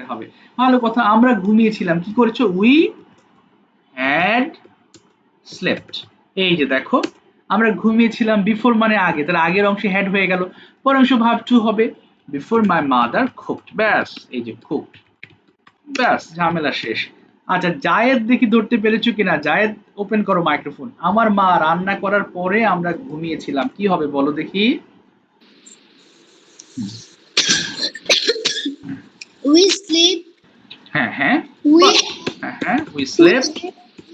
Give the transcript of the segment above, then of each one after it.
হবে। ভালো কথা, আমরা ঘুমিয়েছিলাম, কি করেছো? We had slept. এই যে দেখো, আমরা ঘুমিয়েছিলাম, বিফোর মানে আগে, তাহলে আগের অংশে হ্যাড হয়ে গেল, পরের অংশ ভার্ব টু হবে, বিফোর মাই মাদার কুকড। ব্যাস, এই যে কুকড, ব্যাস ঝামেলা শেষ। আচ্ছা, জায়েদ দেখি ধরতে পেরেছো কিনা? জায়েদ, ওপেন করো মাইক্রোফোন। আমার মা রান্না করার পরে আমরা ঘুমিয়েছিলাম, কি হবে বলো দেখি? We sleep. হ্যাঁ হ্যাঁ, We হ্যাঁ হ্যাঁ, উই স্লেপ্ট।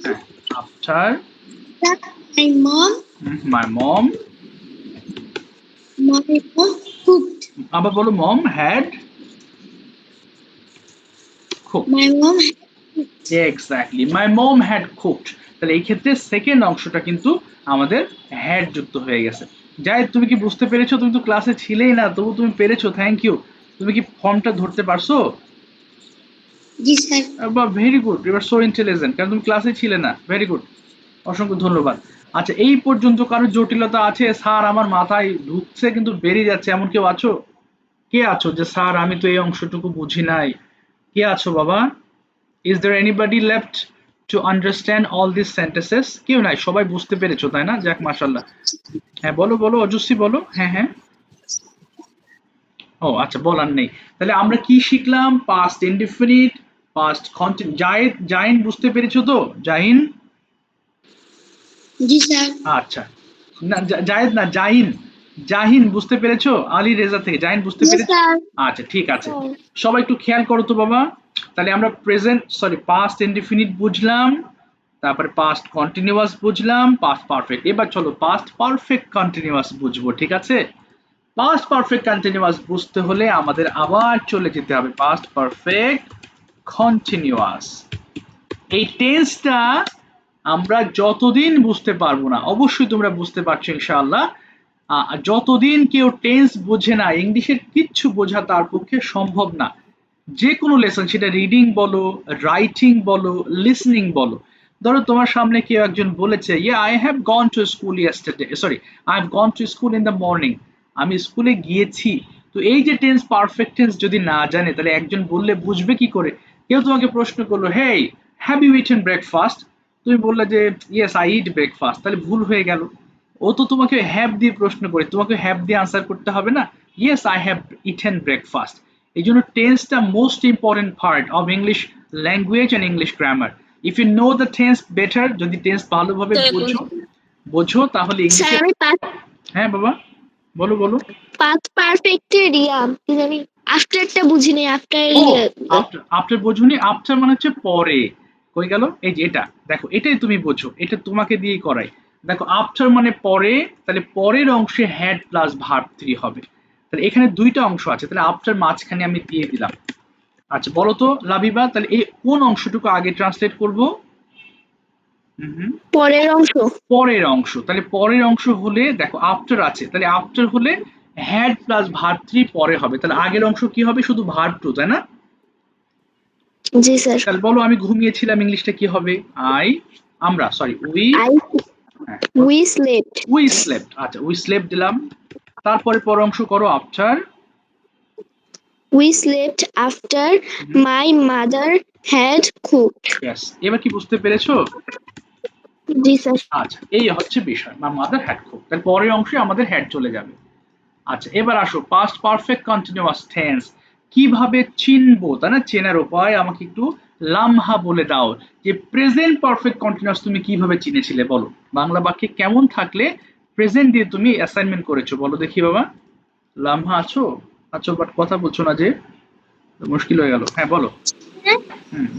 হ্যাঁ, after my mom. My mom, My mom cooked. আবার বলো, mom had cooked. My mom. Exactly, my mom had cooked. তাহলে এই ক্ষেত্রে সেকেন্ড অংশটা কিন্তু আমাদের হ্যাড যুক্ত হয়ে গেছে। যাই, তুমি কি বুঝতে পেরেছো? তুমি তো ক্লাসে ছিলেই না, তবু তুমি পেরেছো, থ্যাংক ইউ। তুমি কি ফর্মটা ধরতে পারছো? জি স্যার। বা very good, you are so intelligent, কারণ তুমি ক্লাসে ছিলে না। ভেরি গুড, অসংখ্য ধন্যবাদ। আচ্ছা, এই পর্যন্ত কারো জটিলতা আছে? স্যার আমার মাথায় ঢুকছে কিন্তু বেরিয়ে যাচ্ছে, এমন কেউ আছো? কে আছো যে স্যার আমি তো এই অংশটুকু বুঝি নাই? কে আছো বাবা? Is there anybody left to understand all this sentences? কেউ নাই, সবাই বুঝতে পেরেছো তাই না? যাক মাশাআল্লাহ। হ্যাঁ বলো বলো, অজস্বী বলো। হ্যাঁ হ্যাঁ, ও আচ্ছা, বলার নেই। তাহলে আমরা কি শিখলাম? Past indefinite, past continue. Zahid, Jahin বুঝতে পেরেছো তো? জাহিন, জি স্যার। আচ্ছা, না জায়েদ না, জাহিন, জাহিন বুঝতে পেরেছো? আলী রেজা থেকে জাহিন বুঝতে Yes পেরেছো? স্যার। আচ্ছা ঠিক আছে, সবাই একটু খেয়াল করো তো বাবা। তাহলে আমরা প্রেজেন্ট, সরি পাস্ট ইনডিফিনিট বুঝলাম, তারপরে পাস্ট কন্টিনিউয়াস বুঝলাম, পাস্ট পারফেক্ট। এবার চলো পাস্ট পারফেক্ট কন্টিনিউয়াস বুঝবো, ঠিক আছে? পাস্ট পারফেক্ট কন্টিনিউয়াস বুঝতে হলে আমাদের আবার চলে যেতে হবে পাস্ট পারফেক্ট কন্টিনিউয়াস। এই টেন্সটা আমরা যতদিন বুঝতে পারবো না, অবশ্যই তোমরা বুঝতে পারছো ইনশাআল্লাহ, যতদিন কেউ টেন্স বোঝে না, ইংলিশের কিচ্ছু বোঝা তার পক্ষে সম্ভব না। যে কোনো লেসন, সেটা রিডিং বলো, রাইটিং বলো, লিসনিং বলো। ধরো তোমার সামনে কেউ একজন বলেছে, yeah I have gone to school yesterday, sorry I have gone to school in the morning, আমি স্কুলে গিয়েছি। তো এই যে টেন্স, পারফেক্ট টেন্স যদি না জানে, তাহলে একজন বললে বুঝবে কি করে? কেউ তোমাকে প্রশ্ন করলো, হেই হ্যাভ ইউ ইটেন ব্রেকফাস্ট? তুমি বললে যে ইয়েস আই ইট ব্রেকফাস্ট, তাহলে ভুল হয়ে গেল। ও তো তোমাকে হ্যাভ দিয়ে প্রশ্ন করে, তোমাকে হ্যাভ দিয়ে আনসার করতে হবে না, yes I have eaten breakfast. এই জন্য টেন্সটা most important part of English language and English grammar. If you know the tense better, যদি টেন্স ভালোভাবে বোঝো, তাহলে স্যার ইংলিশে। আমি হ্যাঁ বাবা, বলো বলো। পাস্ট পারফেক্টের কি জানি আফটারটা বুঝি নাই। আফটার ও, আফটার, আফটার বোঝোনি? আফটার মানে হচ্ছে পরে। কই গেল? এই যে এটা দেখো, এটাই তুমি বোঝো, এটা তোমাকে দিয়েই করাই। দেখো, আফটার মানে পরে, তাহলে পরের অংশে হ্যাড প্লাস ভার্ব থ্রি হবে। তাহলে এখানে দুইটা অংশ আছে, তাহলে আফটার মাঝখানে আমি দিয়ে দিলাম। আচ্ছা বলো তো লাবিবা, তাহলে এই কোন অংশটুকু আগে ট্রান্সলেট করব? পরের অংশ। পরের অংশ। তাহলে পরের অংশ হলে দেখো আফটার আছে, তাহলে আফটার হলে হ্যাড প্লাস ভার্ব থ্রি পরে হবে, তাহলে আগের অংশ কি হবে? শুধু ভার্ব টু, তাই না? জি স্যার। তাহলে বলো, আমি ঘুমিয়েছিলাম, ইংলিশটা কি হবে? আই, আমরা, sorry we, I we slept. We slept. আচ্ছা, উই স্লেপ্ট দিলাম। তারপরে পর অংশ করো, after. We slept after my mother had cooked. Yes, এবার কি বুঝতে পেরেছো? জি স্যার। আচ্ছা, এই হচ্ছে বিষয়, মা মাদার হ্যাড কুক, তাহলে পরের অংশে আমাদের হ্যাড চলে যাবে। আচ্ছা, এবার আসো পাস্ট পারফেক্ট কন্টিনিউয়াস টেন্স কিভাবে চিনবো, তাই না? চেনার উপায় আমাকে একটু লামহা বলে দাও, যে প্রেজেন্ট পারফেক্ট কন্টিনিউয়াস তুমি কিভাবে চিনেছিলে বলো। বাংলা বাক্যে কেমন থাকলে প্রেজেন্ট দিয়ে তুমি অ্যাসাইনমেন্ট করেছো, বলো দেখি বাবা। লামহা আছো? আছো, বাট কথা বলছো না যে, মুশকিল হয়ে গেল। হ্যাঁ বলো,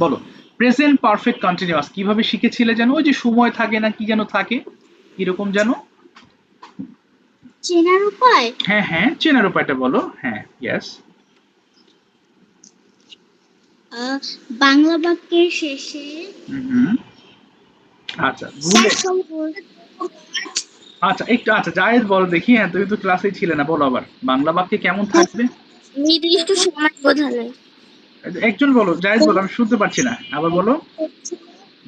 বলো। প্রেজেন্ট পারফেক্ট কন্টিনিউয়াস কিভাবে শিখেছিলে যেন? ওই যে সময় থাকে না, কি যেন থাকে, কিরকম যেন? চেনার উপায়? হ্যাঁ হ্যাঁ, চেনার উপায়টা বলো। হ্যাঁ, ইয়েস। বাংলা বাক্যের শেষে আচ্ছা, ভুলে, আচ্ছা একটু, আচ্ছা জায়েদ বলো দেখি। হ্যাঁ, তুমি তো ক্লাসেই ছিলে না, বলো আবার বাংলা বাক্যে কেমন থাকবে? নির্দিষ্ট সময় বোঝালে। একজন বলো, জায়েদ বলো, আমি শুনতে পাচ্ছি না, আবার বলো।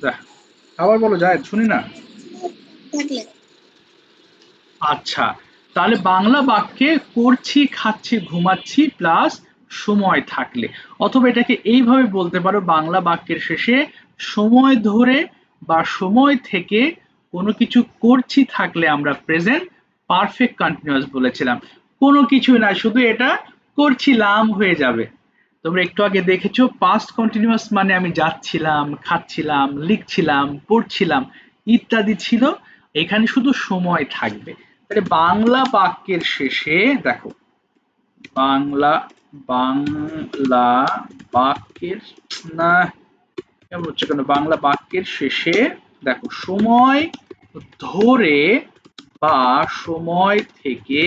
যা, আবার বলো জায়েদ, শুনি না। থাকলে। আচ্ছা, তাহলে বাংলা বাক্যে করছি, খাচ্ছি, ঘুমাচ্ছি প্লাস সময় থাকলে, অথবা এটাকে এইভাবে বলতে পারো বাংলা বাক্যের শেষে সময় ধরে বা সময় থেকে কোনো কিছু করছি থাকলে আমরা প্রেজেন্ট পারফেক্ট কন্টিনিউয়াস বলেছিলাম। কোনো কিছুই না, শুধু এটা করছিলাম হয়ে যাবে। তোমরা একটু আগে দেখেছো পাস্ট কন্টিনিউয়াস মানে আমি যাচ্ছিলাম, খাচ্ছিলাম, লিখছিলাম, পড়ছিলাম ইত্যাদি ছিল, এখানে শুধু সময় থাকবে। তাহলে বাংলা বাক্যের শেষে দেখো, বাংলা বাংলা বাক্যের না কেমন হচ্ছে কেন, বাংলা বাক্যের শেষে দেখো সময় ধরে বা সময় থেকে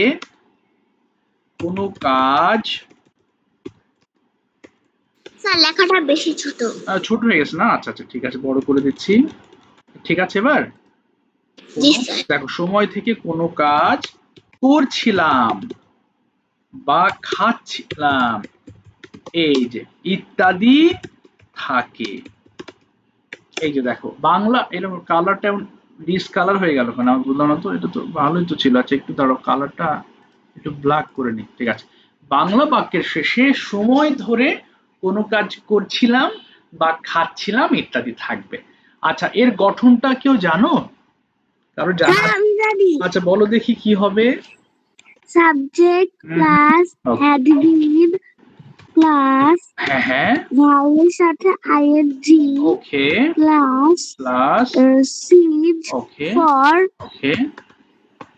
কোনো কাজ, স্যার লেখাটা বেশি ছোট। ছোট হয়ে গেছে না, আচ্ছা আচ্ছা ঠিক আছে বড় করে দিচ্ছি, ঠিক আছে এবার। জি স্যার। দেখো সময় থেকে কোনো কাজ করছিলাম বা খাচ্ছিলাম, এই যে ইত্যাদি থাকে। এই যে দেখো বাংলা এরকম কালারটা ডিসকালার হয়ে গেল কেন আমি বুঝলাম না তো, এটা তো ভালোই তো ছিল। আচ্ছা একটু দাঁড়াও, কালারটা একটু ব্ল্যাক করে নিই, ঠিক আছে। বাংলা বাক্যের শেষে সময় ধরে কোনো কাজ করছিলাম বা খাচ্ছিলাম ইত্যাদি থাকবে। আচ্ছা এর গঠনটা কেউ জানো, কারো জানা? আমি জানি। আচ্ছা বলো দেখি কি হবে। Subject plus had been plus হ্যাঁ হ্যাঁ ভার্বের সাথে আইএনজি ওকে প্লাস প্লাস সিজ ওকে ফর ওকে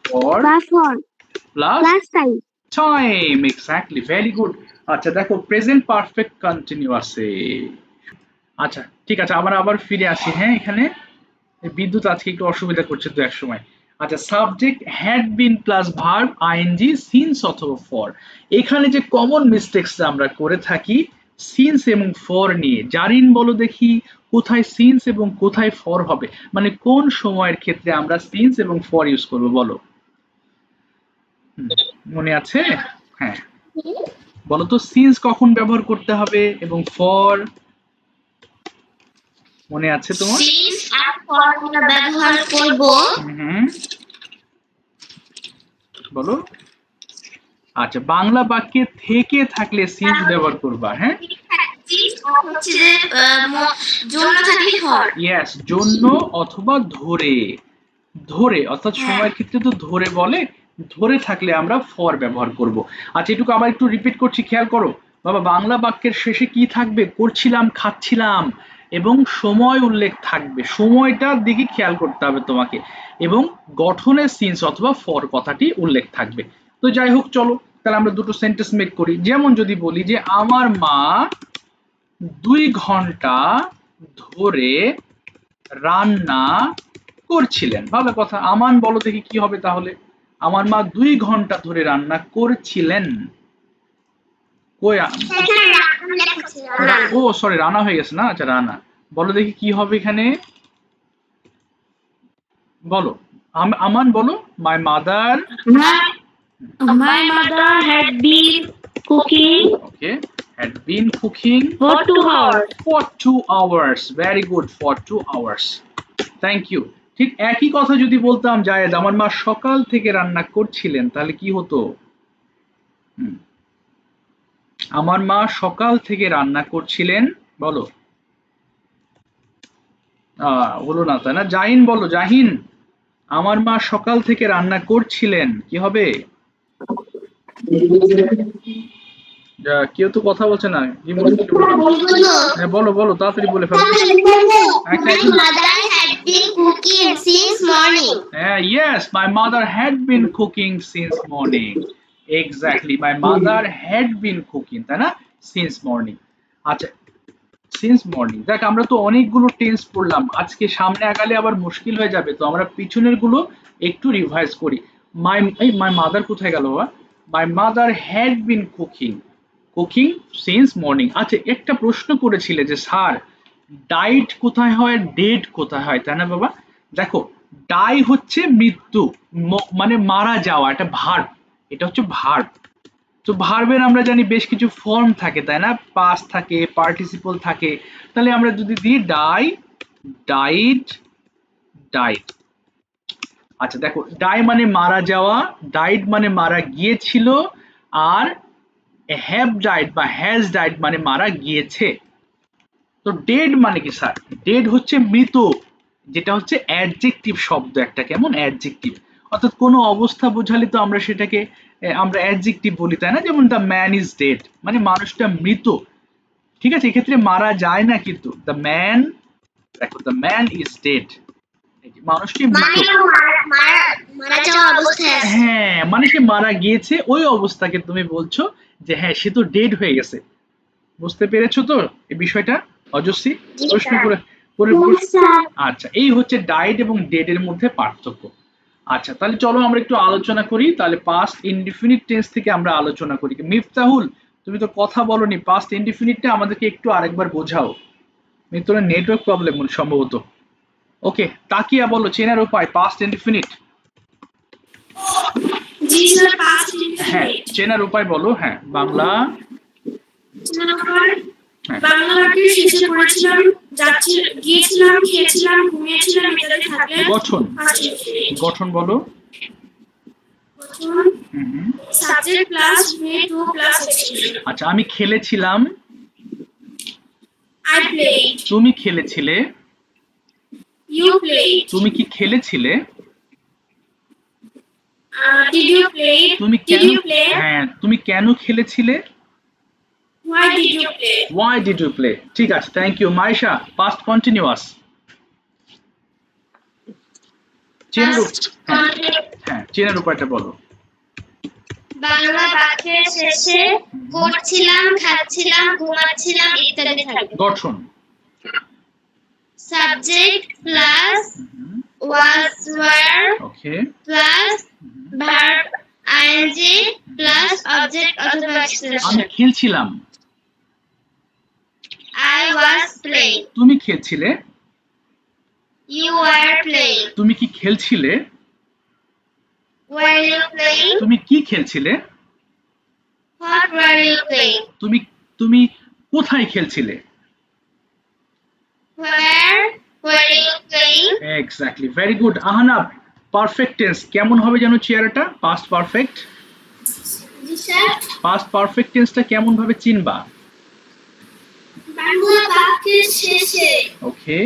ফর বা for plus plus time. Time, exactly, very good. আচ্ছা দেখো প্রেজেন্ট পারফেক্ট কন্টিনিউয়াসে, আচ্ছা ঠিক আছে আমরা আবার ফিরে আসি। হ্যাঁ এখানে বিদ্যুৎ আজকে একটু অসুবিধা করছে তো এক সময়। আচ্ছা subject had been plus verb ING since অথবা ফর, এখানে যে কমন মিস্টেকস আমরা করে থাকি সিন্স এবং ফর নিয়ে, জারিন বলো দেখি কোথায় সিন্স এবং কোথায় ফর হবে, মানে কোন সময়ের ক্ষেত্রে আমরা সিন্স এবং ফর ইউজ করব বলো। মনে আছে? হ্যাঁ বলো তো সিন্স কখন ব্যবহার করতে হবে এবং ফর মনে আছে তোমার? সিন্স আর ফর আমরা ব্যবহার করব হুম বলো। আচ্ছা বাংলা বাক্যে থেকে থাকলে সিন্স ব্যবহার করবা, হ্যাঁ সিন্স আর হচ্ছে যে জন্য থাকলে ফর। ইয়েস, জন্য অথবা ধরে, ধরে অর্থাৎ সময়ের ক্ষেত্রে তো ধরে বলে, ধরে থাকলে আমরা ফর ব্যবহার করব। আচ্ছা এটুকু আবার একটু রিপিট করছি, খেয়াল করো বাবা, বাংলা বাক্যের শেষে কি থাকবে, করছিলাম, খাচ্ছিলাম এবং সময় উল্লেখ থাকবে, সময়টার দিকে খেয়াল করতে হবে তোমাকে, এবং গঠনে সিন্স অথবা ফর কথাটি উল্লেখ থাকবে। তো যাই হোক চলো তাহলে আমরা দুটো সেন্টেন্স মেক করি। যেমন যদি বলি যে আমার মা 2 ঘন্টা ধরে রান্না করছিলেন, ভালো কথা। আমান বলো দেখি কি হবে তাহলে, আমার মা 2 ঘন্টা ধরে রান্না করছিলেন। কই ও সরি রান্না হয়ে গেছে না, আচ্ছা রান্না, বলো দেখি কি হবে এখানে, বলো। আমান বলো my mother, My mother had been cooking okay, had been cooking for 2 hours. for 2 hours, very good, for 2 hours, thank you. ঠিক একই কথা যদি বলতাম জায়েদ আমার মা সকাল থেকে রান্না করছিলেন তাহলে কি হতো? হুম, আমার মা সকাল থেকে রান্না করছিলেন, বলো। হলো না তাই না, জাহিন বলো, জাহিন আমার মা সকাল থেকে রান্না করছিলেন, কি হবে? কেউ তো কথা বলছে না, হ্যাঁ বলো বলো তাড়াতাড়ি বলে ফেলো। My mother had been cooking since morning. হ্যাঁ yes, my mother had been cooking since morning, exactly, my mother had been cooking, তাই না, সিন্স মর্নিং। আচ্ছা সিন্স মর্নিং, দেখ আমরা তো অনেকগুলো টেন্স পড়লাম, আজকে সামনে আগালে আবার মুশকিল হয়ে যাবে, তো আমরা পিছনের গুলো একটু রিভাইজ করি। মাই মাদার কোথায় গেল বাবা, my mother had been cooking, cooking since morning. আচ্ছা একটা প্রশ্ন করেছিলে যে স্যার ডাইট কোথায় হয়, ডেড কোথায় হয়, তাই না বাবা? দেখো ডাই হচ্ছে মৃত্যু, মানে মারা যাওয়া, এটা ভার্ব, এটা হচ্ছে ভার্ব। তো ভার্বের আমরা জানি বেশ কিছু ফর্ম থাকে তাই না, পাস্ট থাকে, পার্টিসিপল থাকে, তাহলে আমরা যদি দিই ডাই, ডাইড, ডাইড। আচ্ছা দেখো ডাই মানে মারা যাওয়া, ডাইড মানে মারা গিয়েছিল, আর হ্যাভ ডাইড বা হ্যাজ ডাইড মানে মারা গিয়েছে। তো ডেড মানে কি স্যার? ডেড হচ্ছে মৃত, যেটা হচ্ছে অ্যাডজেক্টিভ শব্দ একটা, কেমন অ্যাডজেক্টিভ, অর্থাৎ কোনো অবস্থা বোঝালে তো আমরা সেটাকে আমরা অ্যাডজেক্টিভ বলি, তাই না? যেমন দ্য ম্যান ইজ ডেড মানে মানুষটা মৃত, ঠিক আছে? এক্ষেত্রে মারা যায় না, কিন্তু দ্য ম্যান, দেখো দ্য ম্যান ইজ ডেড, মানুষটি মৃত, মারা যাওয়া অবস্থায় আছে। হ্যাঁ মানে সে মারা গিয়েছে, ওই অবস্থাকে তুমি বলছো যে হ্যাঁ সে তো ডেড হয়ে গেছে। বুঝতে পেরেছো তো এই বিষয়টা অজস্বী? প্রশ্ন করে করে আচ্ছা, এই হচ্ছে ডাইড এবং ডেড এর মধ্যে পার্থক্য। আচ্ছা তাহলে চলো আমরা একটু আলোচনা করি, তাহলে পাস্ট ইনডিফিনিট টেন্স থেকে আমরা আলোচনা করি। মিফতাহুল, তুমি তো কথা বলনি, পাস্ট ইনডিফিনিটটা আমাদেরকে একটু আরেকবার বোঝাও। মিত্রের নেটওয়ার্ক প্রবলেম সম্ভবত। ওকে, তাকিয়া বলো চেনার উপায় পাস্ট ইনডিফিনিট। জি স্যার, পাস্ট হ্যাঁ ইনডিফিনিট। চেনার উপায় বলো, হ্যাঁ বাংলা। হ্যাঁ বাংলা বাক্যে শেষে পড়েছিলাম, যাচ্ছি, গিয়েছিলাম, খেয়েছিলাম, ঘুমিয়েছিলাম ইত্যাদি থাকলে গঠন, পাস্ট ইনডিফিনিট। গঠন বলো। Hmm. Subject plus verb two plus extension. আচ্ছা, আমি খেলেছিলাম, I played, তুমি খেলেছিলে, you played, তুমি কি খেলেছিলে, did you play, তুমি did কেন, you play, হ্যাঁ তুমি কেন খেলেছিলে, why did you play। why did you play। ঠিক আছে, thank you. Maisha, past continuous চেনার হ্যাঁ হ্যাঁ চেনার উপায়টা বলো। বাংলা বাক্যের শেষে পড়ছিলাম, খাচ্ছিলাম, ঘুমাচ্ছিলাম ইত্যাদি থাকবে। গঠন, subject plus was were okay, plus verb ing plus object অথবা আমি এক্সটেনশন। খেলছিলাম, I was playing, তুমি খেলছিলে, you were playing, তুমি কি খেলছিলে, were you playing, তুমি কি খেলছিলে, what were you playing, তুমি তুমি কোথায় খেলছিলে। where were you playing। Exactly, very good. Ahnab, perfect tense কেমন হবে যেন চেয়ারটা, পাস্ট পারফেক্ট, জি স্যার, পাস্ট পারফেক্ট টেন্সটা কেমন ভাবে চিনবা। বাংলা বাক্যের শেষে, ওকে,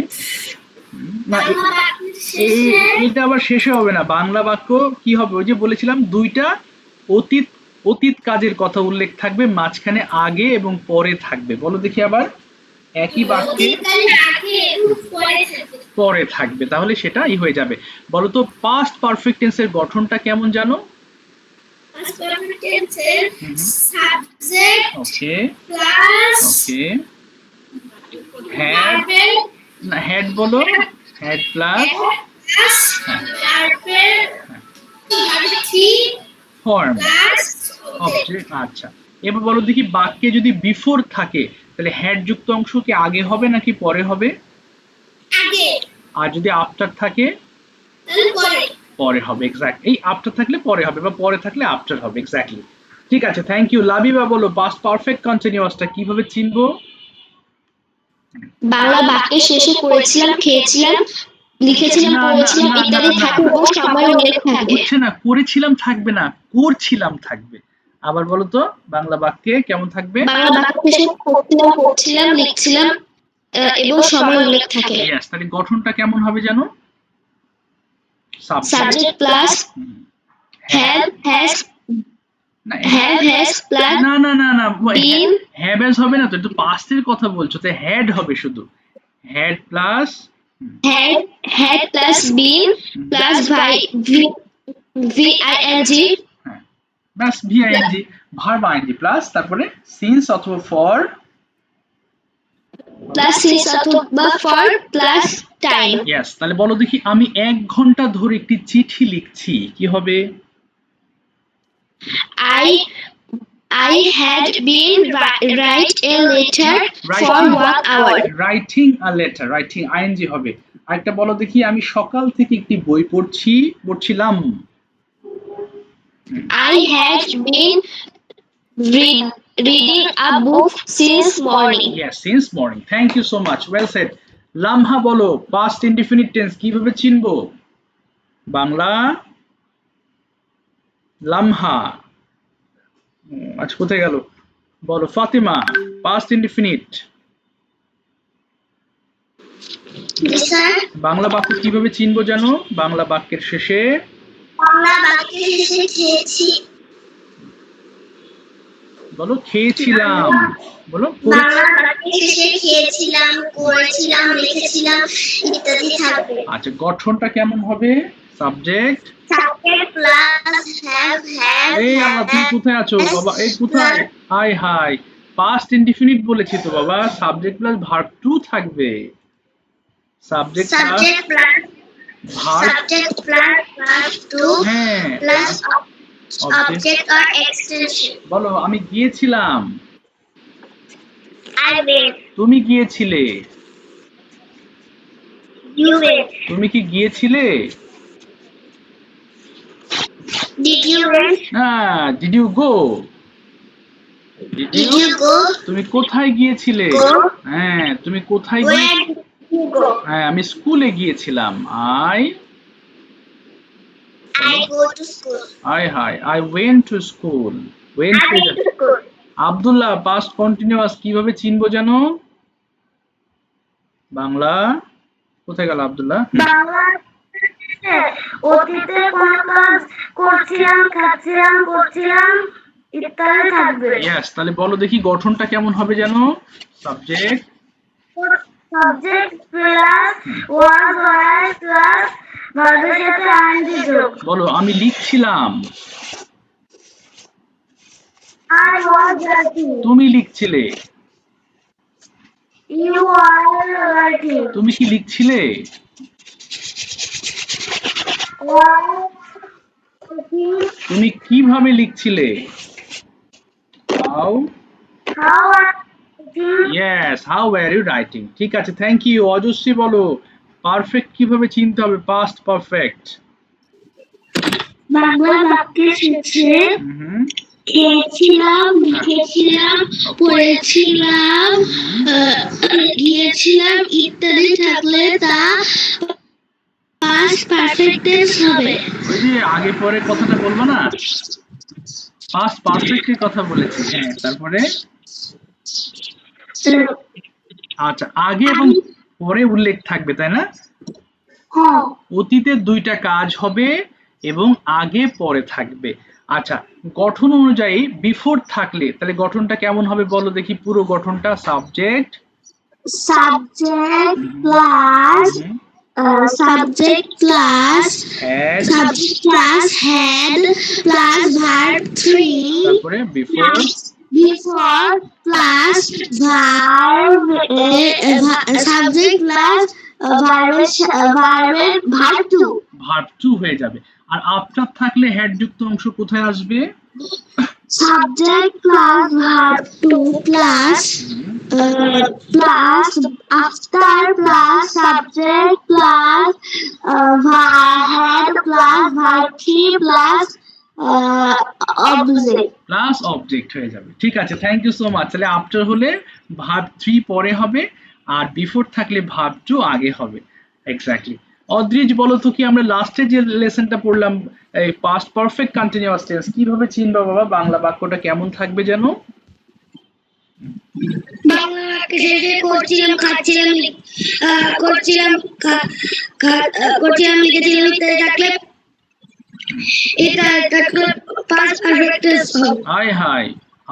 না বাংলা বাক্যের এই শেষে এটা আবার শেষে হবে না, বাংলা বাক্য কি হবে, ওই যে বলেছিলাম দুইটা অতীত, অতীত কাজের কথা উল্লেখ থাকবে, মাঝখানে আগে এবং পরে থাকবে। বলো দেখি আবার, একই বাক্যে আগে এবং পরে থাকে। পরে থাকবে, তাহলে সেটাই হয়ে যাবে। বলো তো পাস্ট পারফেক্ট টেন্সের গঠনটা কেমন জানো। Past perfect tense এর subject okay plus okay, had, verb না হ্যাড বলো, had plus plus verb three form plus object. আচ্ছা, এবার বলো দেখি বাক্যে যদি বিফোর থাকে তাহলে হ্যাড যুক্ত অংশ কি আগে হবে নাকি পরে হবে, আগে, আর যদি আফটার থাকে তাহলে পরে। পরে হবে। এক্স্যাক্ট, এই আফটার থাকলে পরে হবে বা পরে থাকলে আফটার হবে। এক্স্যাক্টলি, ঠিক আছে, থ্যাংক ইউ। লাবিবা বলো পাস্ট পারফেক্ট কন্টিনিউয়াসটা কিভাবে চিনবো। বাংলা বাক্যের শেষে পড়েছিলাম, খেয়েছিলাম, লিখেছিলাম, না না পড়েছিলাম না না ইত্যাদি না, থাকে এবং সময় উল্লেখ থাকে। হচ্ছে না, করেছিলাম থাকবে না, করছিলাম থাকবে। আবার বলো তো বাংলা বাক্যে কেমন থাকবে। বাংলা বাক্যের শেষে পড়ছিলাম, পড়ছিলাম, লিখছিলাম এবং সময় উল্লেখ থাকে। ইয়েস, তাহলে গঠনটা কেমন হবে জানো, সাবজেক্ট প্লাস হ্যাভ হ্যাজ, না হ্যাভ হ্যাজ প্লাস না না না না, বিন, হ্যাভ হ্যাজ হবে না তো, একটু পাস্টের কথা বলছো, তো হ্যাড হবে শুধু, had plus had had plus been plus VING plus V ING, verb ING plus তারপরে সিন্স অথবা ফর, plus since অথবা for plus time। ইয়েস, তাহলে বলো দেখি আমি 1 ঘন্টা ধরে একটি চিঠি লিখছি, কি হবে। I had been write a letter for 1 hour। Writing a letter, writing ING হবে। আরেকটা বলো দেখি আমি সকাল থেকে একটি বই পড়ছিলাম। I had been reading a book since morning। Yes, since morning. Thank you so much. Well said. লামহা বলো পাস্ট ইনডিফিনিট টেন্স কিভাবে চিনবো। বাংলা লামহা, আজ কোথায় গেল। বলো Fatima, past indefinite Yes, sir. Bangla বাক্য কিভাবে চিনবো জানো? বাংলা বাক্যের শেষে বাংলা বাক্যের শেষে খেয়েছি। বলো খেয়েছিলাম, বলো বাংলা বাক্যের শেষে খেয়েছিলাম, করেছিলাম, লিখেছিলাম ইত্যাদি থাকবে। আচ্ছা, গঠনটা কেমন হবে? সাবজেক্ট Subject plus have, এই আল্লাহ, তুমি কোথায় আছো বাবা? এই কোথায়? হাই হাই, পাস্ট ইনডিফিনিট বলেছি তো বাবা, সাবজেক্ট প্লাস ভার্ব টু থাকবে। Subject plus subject plus verb, subject plus verb to হ্যাঁ, plus object. object or extension. বলো আমি গিয়েছিলাম, I went. তুমি গিয়েছিলে, You went. তুমি কি গিয়েছিলে? Did you went? হ্যাঁ, did you go? Did you go? তুমি কোথায় গিয়েছিলে? Go. হ্যাঁ, তুমি কোথায় Where গিয়ে? did you go? হ্যাঁ, আমি স্কুলে গিয়েছিলাম। I go to school. I went to school. Went I to went to school. Abdullah, past continuous কিভাবে চিনবো জানো? বাংলা কোথায় গেল আব্দুল্লাহ? বাংলা অতীতে কোন কাজ করছিলাম, খাচ্ছিলাম, করছিলাম ইত্যাদি থাকবে। ইয়েস, তাহলে বলো দেখি গঠনটা কেমন হবে জানো? Subject subject plus was were plus ভার্বের সাথে আইএনজি যোগ। বলো আমি লিখছিলাম, I was writing. তুমি লিখছিলে, You are writing. তুমি কি লিখছিলে? তুমি কিভাবে লিখছিলে? How? How are you? Yes, how were you writing? ঠিক আছে, থ্যাংক ইউ। অজস্রী বলো পারফেক্ট কিভাবে চিনতে হবে? পাস্ট পারফেক্ট বাংলা বাক্যের শেষে খেয়েছিলাম, লিখেছিলাম, পড়েছিলাম, গিয়েছিলাম ইত্যাদি থাকলে তা পাস্ট পারফেক্ট টেন্স হবে। ওই যে আগে পরে কথাটা বলবো না, পাস্ট পারফেক্টের কথা বলেছি। হ্যাঁ, তারপরে আচ্ছা, আগে এবং পরে উল্লেখ থাকবে, তাই না? হ্যাঁ, অতীতে দুইটা কাজ হবে এবং আগে পরে থাকবে। আচ্ছা, গঠন অনুযায়ী বিফোর থাকলে তাহলে গঠনটা কেমন হবে বলো দেখি, পুরো গঠনটা। Subject subject plus subject plus had, subject plus had plus verb 3 তারপরে before before plus verb subject plus verb 2 verb two হয়ে যাবে। আর আফটার থাকলে হ্যাড যুক্ত অংশ কোথায় আসবে? subject plus verb 2 plus plus after plus subject plus had plus verb 3 plus object. Plus object হয়ে যাবে। ঠিক আছে, থ্যাংক ইউ সো মাচ। তাহলে আফটার হলে ভার্ব থ্রি পরে হবে, আর বিফোর থাকলে ভার্ব টু আগে হবে। এক্স্যাক্টলি। অদ্রিজ বলো তো, কি আমরা লাস্টে যে লেসনটা পড়লাম, এই পাস্ট পারফেক্ট কন্টিনিউয়াস টেন্স কিভাবে চিনবা বাবা? বাংলা বাক্যটা কেমন থাকবে জানো? বাংলা শেষে করছিলাম, খাচ্ছিলাম, করছিলাম, করছিলাম, লিখেছিলাম ইত্যাদি থাকলে এটা পাস্ট পারফেক্ট টেন্স হবে। হাই,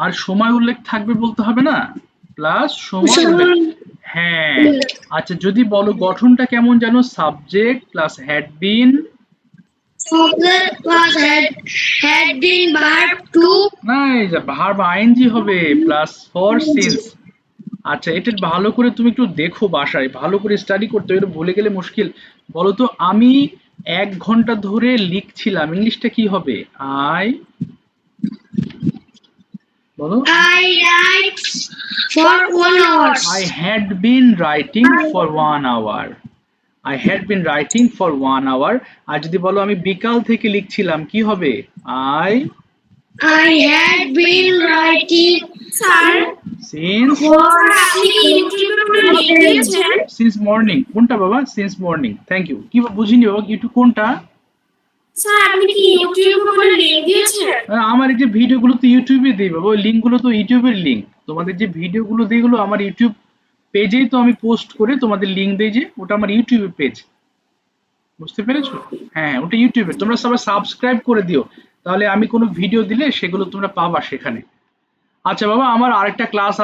আর সময় উল্লেখ থাকবে বলতে হবে না, প্লাস সময় উল্লেখ। হ্যাঁ, আচ্ছা, যদি বলো গঠনটা কেমন জানো? Subject plus had bin, subject plus had been verb 2 না, এই যে ভার্ব আইএনজি হবে প্লাস ফর সিন্স। আচ্ছা, এটা ভালো করে তুমি একটু দেখো, বাসায় ভালো করে স্টাডি করতে হবে, এটা ভুলে গেলে মুশকিল। বলো তো, আমি 1 ঘন্টা ধরে লিখছিলাম, ইংলিশটা কি হবে? বলো I write for 1 hour. I had been writing for 1 hour. I had been writing for 1 hour. আর যদি বলো আমি বিকাল থেকে লিখছিলাম, কি হবে? I had been writing since morning. কোনটা বাবা? since morning. Thank you. কি বুঝিনি বাবা, একটু কোনটা? স্যার আপনি কি ইউটিউবে কোনো লিংক দিয়েছেন? আমার এই যে ভিডিওগুলো তো ইউটিউবে দিই বাবা, ওই লিঙ্কগুলো তো ইউটিউবের লিঙ্ক। তোমাদের যে ভিডিওগুলো দিই গুলো আমার ইউটিউব পেজেই তো আমি পোস্ট করে তোমাদের লিঙ্ক দিই, যে ওটা আমার ইউটিউবের পেজ, বুঝতে পেরেছো? হ্যাঁ ওটা ইউটিউবে, তোমরা সবাই সাবস্ক্রাইব করে দিও, তাহলে আমি কোনো ভিডিও দিলে সেগুলো তোমরা পাবা সেখানে। আচ্ছা বাবা, আমার আরেকটা ক্লাস